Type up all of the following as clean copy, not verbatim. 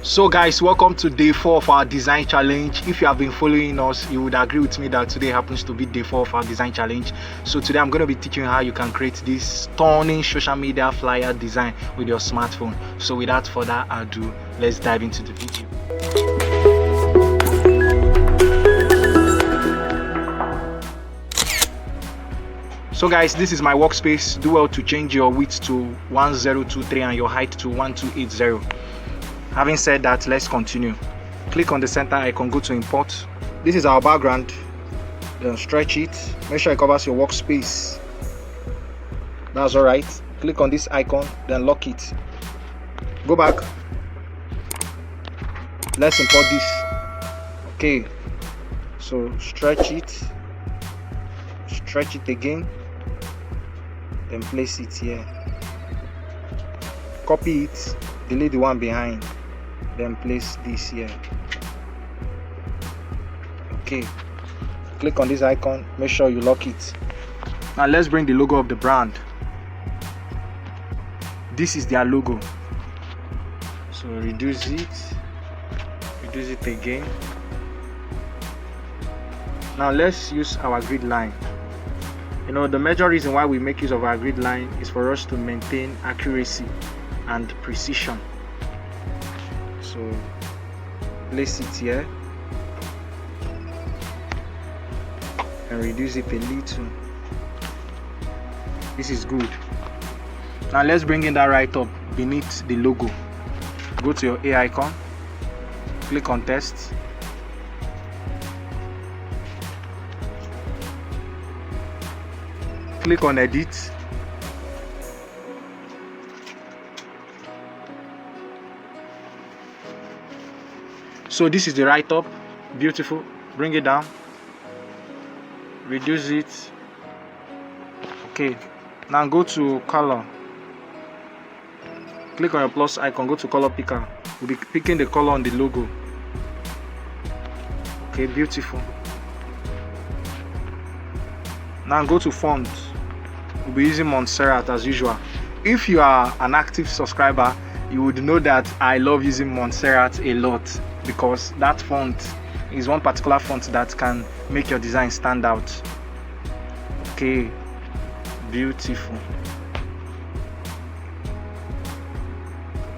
So guys, welcome to day 4 of our design challenge. If you have been following us, you would agree with me that today happens to be day 4 of our design challenge. So today I'm going to be teaching you how you can create this stunning social media flyer design with your smartphone. So without further ado, let's dive into the video. So guys, this is my workspace. Do well to change your width to 1023 and your height to 1280. Having said that, let's continue. Click on the center icon, go to import. This is our background. Then stretch it. Make sure it covers your workspace. That's all right. Click on this icon, then lock it. Go back. Let's import this. Okay. So stretch it. Stretch it again. Then place it here. Copy it. Delete the one behind. Then place this here. Okay, click on this icon, make sure you lock it. Now let's bring the logo of the brand. This is their logo, so reduce it again. Now let's use our grid line. You know, the major reason why we make use of our grid line is for us to maintain accuracy and precision. So place it here and reduce it a little. This is good. Now let's bring in that right up beneath the logo. Go to your A icon, click on test. Click on edit. So this is the right up, beautiful. Bring it down, reduce it. Okay, now go to color. Click on your plus icon, go to color picker. We'll be picking the color on the logo. Okay, beautiful. Now go to font. We'll be using Montserrat as usual. If you are an active subscriber, you would know that I love using Montserrat a lot, because that font is one particular font that can make your design stand out. Okay, beautiful.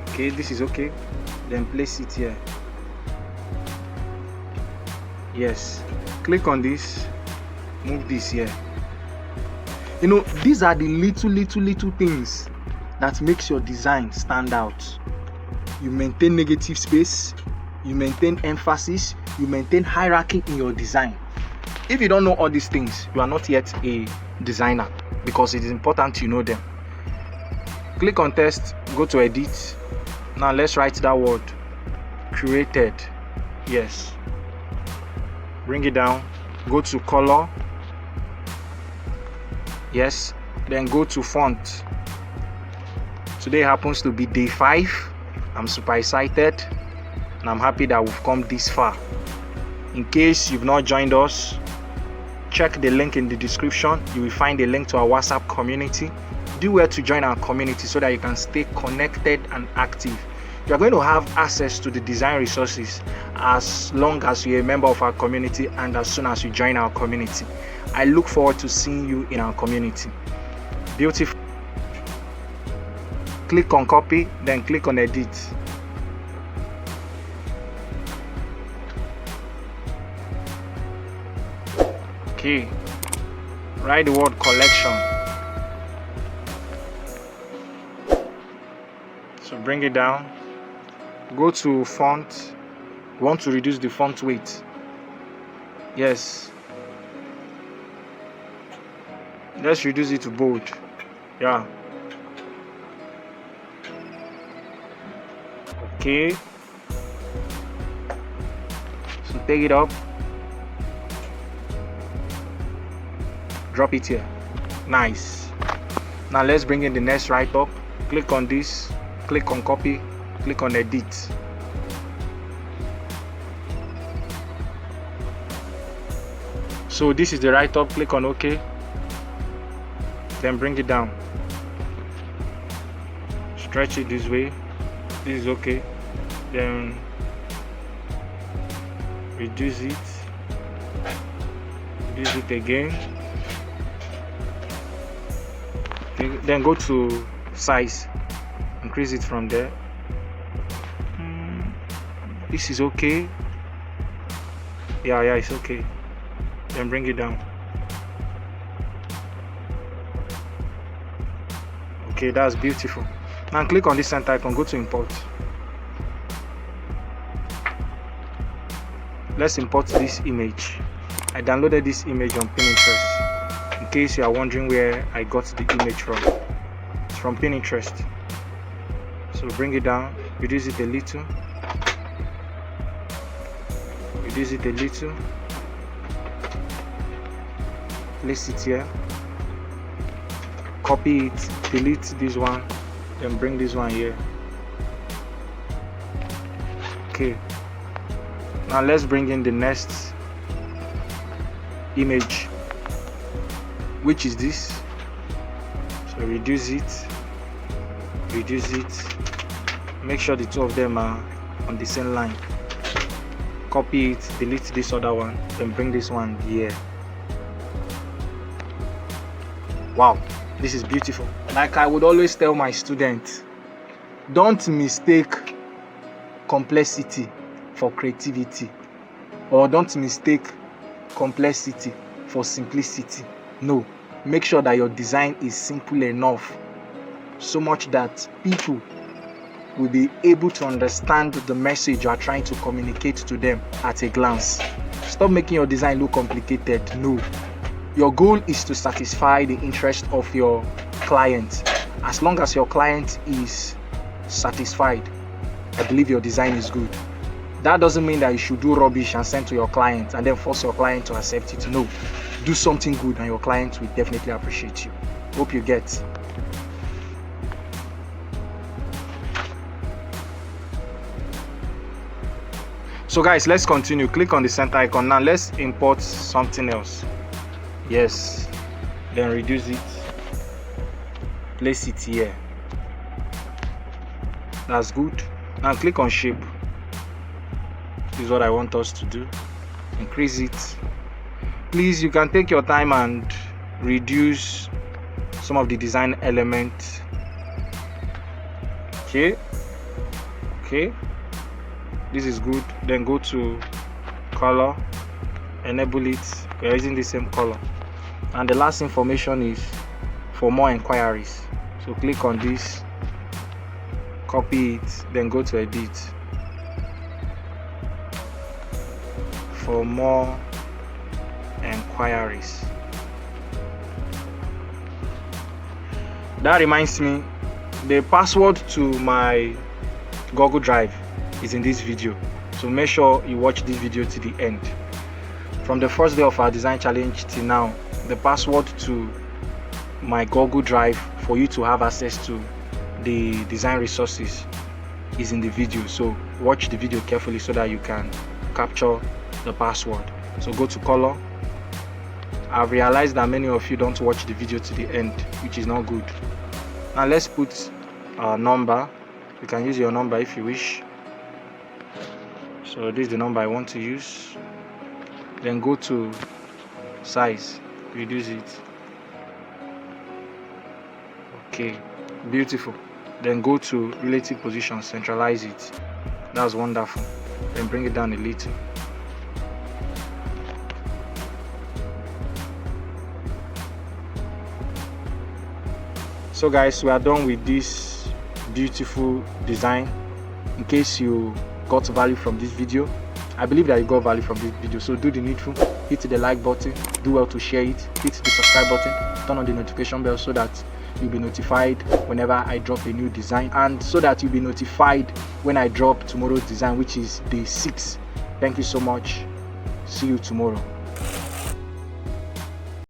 Okay, this is okay. Then place it here. Yes, click on this, move this here. You know, these are the little things that makes your design stand out. You maintain negative space, you maintain emphasis, you maintain hierarchy in your design. If you don't know all these things, you are not yet a designer, because it is important you know them. Click on test, go to edit. Now let's write that word, created. Yes. Bring it down, go to color. Yes, then go to font. Today happens to be day 5. I'm super excited and I'm happy that we've come this far. In case you've not joined us, check the link in the description. You will find a link to our WhatsApp community. Do well to join our community so that you can stay connected and active. You are going to have access to the design resources as long as you're a member of our community and as soon as you join our community. I look forward to seeing you in our community. Beautiful. Click on copy, then click on edit. Okay, write the word collection. So bring it down, go to font. You want to reduce the font weight. Yes, let's reduce it to bold. Yeah. Okay, so take it up, drop it here. Nice. Now let's bring in the next right up. Click on this, click on copy, click on edit. So this is the right up. Click on OK, then bring it down. Stretch it this way. This is okay. then reduce it again. Okay, then go to size, increase it from there. This is okay. Yeah, it's okay. Then bring it down. Okay, that's beautiful. Now click on this center icon, go to import. Let's import this image. I downloaded this image on Pinterest. In case you are wondering where I got the image from, it's from Pinterest. So bring it down, reduce it a little. Reduce it a little. Place it here. Copy it, delete this one, then bring this one here. Okay. Now let's bring in the next image, which is this. So reduce it. Make sure the two of them are on the same line. Copy it, delete this other one, then bring this one here. Wow, this is beautiful. Like I would always tell my students, don't mistake complexity for creativity, or don't mistake complexity for simplicity. No, make sure that your design is simple enough, so much that people will be able to understand the message you are trying to communicate to them at a glance. Stop making your design look complicated. No, your goal is to satisfy the interest of your client. As long as your client is satisfied, I believe your design is good. That doesn't mean that you should do rubbish and send to your client and then force your client to accept it. No, do something good and your client will definitely appreciate you. Hope you get. So guys, let's continue. Click on the center icon. Now let's import something else. Yes, then reduce it, place it here. That's good. Now click on shape. This is what I want us to do. Increase it. Please, you can take your time and reduce some of the design elements. Okay, this is good. Then go to color, enable it. We're using the same color. And the last information is for more inquiries. So click on this, copy it, then go to edit. For more inquiries. That reminds me, the password to my Google Drive is in this video, so make sure you watch this video to the end. From the first day of our design challenge till now, the password to my Google Drive for you to have access to the design resources is in the video. So watch the video carefully so that you can capture the password. So go to color. I've realized that many of you don't watch the video to the end, which is not good. Now let's put a number. You can use your number if you wish. So this is the number I want to use. Then go to size, reduce it. Okay, beautiful. Then go to relative position, centralize it. That's wonderful. Then bring it down a little. So guys, we are done with this beautiful design. In case you got value from this video, I believe that you got value from this video, so do the needful. Hit the like button, do well to share it, hit the subscribe button, turn on the notification bell so that you'll be notified whenever I drop a new design, and so that you'll be notified when I drop tomorrow's design, which is day 6. Thank you so much. See you tomorrow.